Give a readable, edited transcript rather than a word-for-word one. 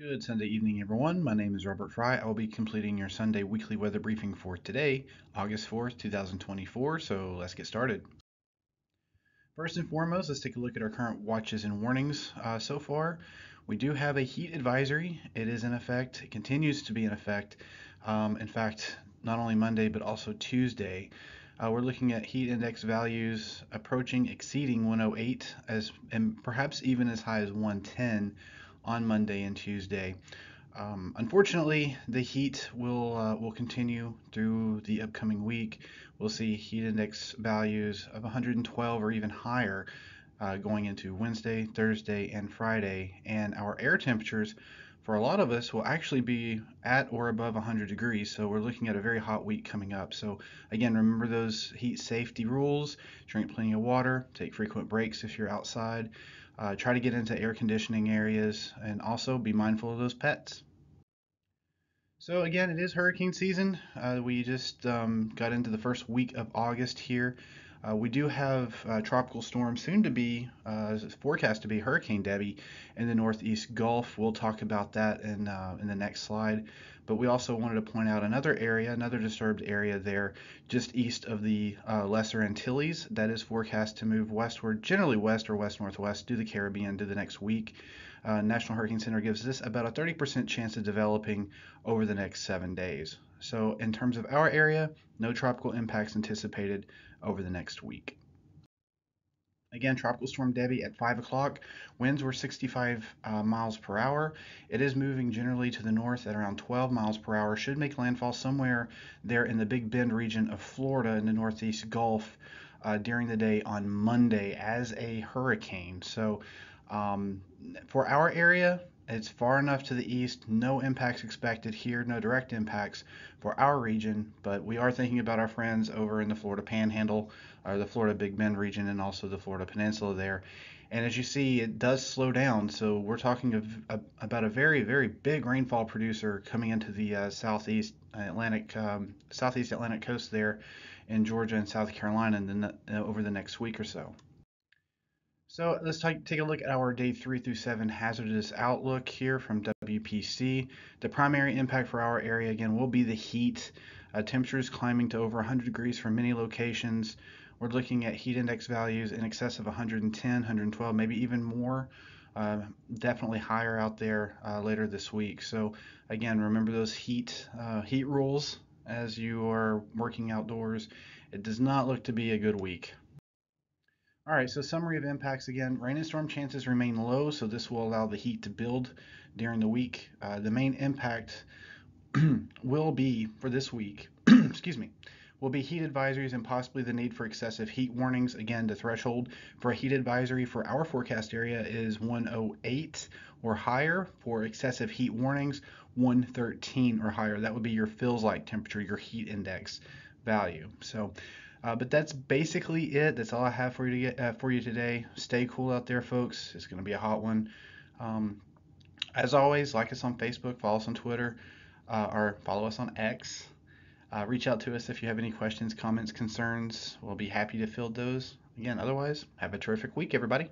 Good Sunday evening, everyone. My name is Robert Fry. I will be completing your Sunday weekly weather briefing for today, August 4th, 2024. So let's get started. First and foremost, let's take a look at our current watches and warnings so far. We do have a heat advisory. It is in effect. It continues to be in effect. In fact, not only Monday, but also Tuesday. We're looking at heat index values exceeding 108, and perhaps even as high as 110 on Monday and Tuesday. Unfortunately, the heat will continue through the upcoming week. We'll see heat index values of 112 or even higher going into Wednesday, Thursday, and Friday. And our air temperatures for a lot of us will actually be at or above 100 degrees. So we're looking at a very hot week coming up. So again, remember those heat safety rules. Drink plenty of water, take frequent breaks if you're outside. Try to get into air conditioning areas, and also be mindful of those pets. So again, it is hurricane season. We just got into the first week of August here. We do have a tropical storm soon to be forecast to be Hurricane Debbie in the Northeast Gulf. We'll talk about that in the next slide. But we also wanted to point out another area, another disturbed area there, just east of the Lesser Antilles, that is forecast to move westward, generally west or west-northwest, to the Caribbean to the next week. National Hurricane Center gives this about a 30% chance of developing over the next 7 days. So in terms of our area, no tropical impacts anticipated over the next week. Again, Tropical Storm Debbie at 5 o'clock. Winds were 65 miles per hour. It is moving generally to the north at around 12 miles per hour. Should make landfall somewhere there in the Big Bend region of Florida in the Northeast Gulf during the day on Monday as a hurricane. So for our area, it's far enough to the east. No impacts expected here, no direct impacts for our region, but we are thinking about our friends over in the Florida Panhandle, or the Florida Big Bend region, and also the Florida Peninsula there. And as you see, it does slow down. So we're talking about a very, very big rainfall producer coming into the southeast Atlantic coast there in Georgia and South Carolina over the next week or so. So let's take a look at our day 3 through 7 hazardous outlook here from WPC. The primary impact for our area again will be the heat. Temperatures climbing to over 100 degrees for many locations. We're looking at heat index values in excess of 110, 112, maybe even more. Definitely higher out there later this week. So again, remember those heat rules as you are working outdoors. It does not look to be a good week. All right, so summary of impacts again. Rain and storm chances remain low, so this will allow the heat to build during the week. The main impact will be for this week, excuse me, will be heat advisories and possibly the need for excessive heat warnings. Again, the threshold for a heat advisory for our forecast area is 108 or higher. For excessive heat warnings, 113 or higher. That would be your feels like temperature, your heat index value. So but that's basically it. That's all I have for you today. Stay cool out there, folks. It's going to be a hot one. Um, as always, like us on Facebook, follow us on Twitter, or follow us on X. Reach out to us if you have any questions, comments, concerns. We'll be happy to field those. Again, otherwise, have a terrific week, everybody.